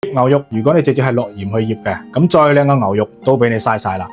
醃牛肉如果你直接係落鹽去醃嘅，咁再靚嘅牛肉都俾你嘥晒啦。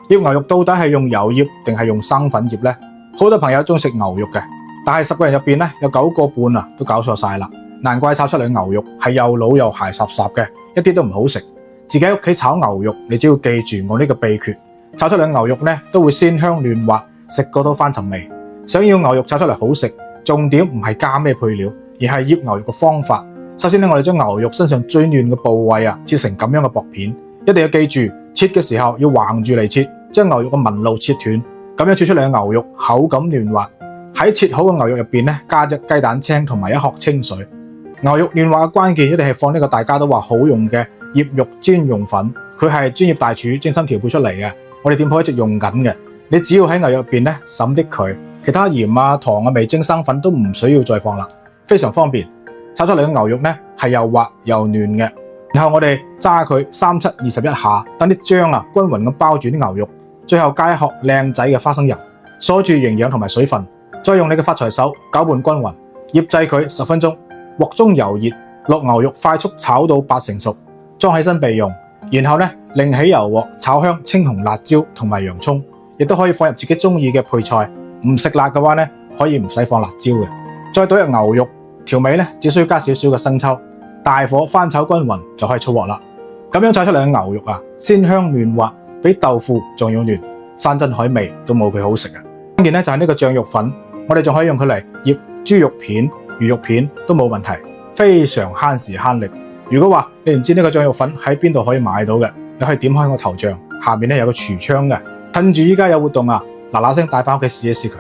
醃牛肉到底係用油醃定係用生粉醃呢？好多朋友中意食牛肉嘅，但係10個人入邊咧有9個半啊都搞錯晒啦。難怪炒出嚟嘅牛肉係又老又鞋霎霎嘅，一啲都唔好食。自己喺屋企炒牛肉，你只要記住我呢個秘訣，炒出嚟嘅牛肉咧都會鮮香嫩滑，食過都翻尋味。想要牛肉炒出嚟好食，重點唔係加咩配料，而係醃牛肉嘅方法。首先咧，我哋將牛肉身上最嫩嘅部位啊切成咁樣嘅薄片，一定要記住切嘅時候要橫住嚟切，將牛肉嘅紋路切斷，咁樣切出嚟嘅牛肉口感嫩滑。喺切好嘅牛肉入邊咧加隻雞蛋清同埋1殼清水。牛肉嫩滑嘅關鍵一定係放呢個大家都話好用嘅醃肉專用粉，佢係專業大廚精心調配出嚟嘅，我哋店鋪一直用緊嘅。你只要喺牛肉入邊咧滲啲佢，其他鹽啊、糖啊、味精、生粉都唔需要再放啦，非常方便。炒出嚟嘅牛肉咧係又滑又嫩嘅，然後我哋揸佢3、7、21下，等啲漿啊均勻咁包住啲牛肉，最後加1殼靚仔嘅花生油，鎖住營養同埋水分，再用你嘅發財手攪拌均勻，醃製佢10分鐘，鑊中油熱，落牛肉快速炒到8成熟，裝起身備用。然後咧另起油鑊炒香青紅辣椒同埋洋葱，亦都可以放入自己中意嘅配菜。唔食辣嘅話咧，可以唔使放辣椒嘅。再倒入牛肉，調味咧只需要加少少嘅生抽，大火翻炒均勻就可以出鑊啦。咁樣炒出嚟嘅牛肉啊，鮮香嫩滑，比豆腐仲要嫩，山珍海味都冇佢好食嘅。關鍵咧就係呢個醬肉粉，我哋仲可以用佢嚟醃豬肉片、魚肉片都冇問題，非常慳時慳力。如果話你唔知呢個醬肉粉喺邊度可以買到嘅，你可以點開我頭像，下面咧有個櫥窗嘅，趁住依家有活動啊，嗱嗱聲帶翻屋企試一試佢。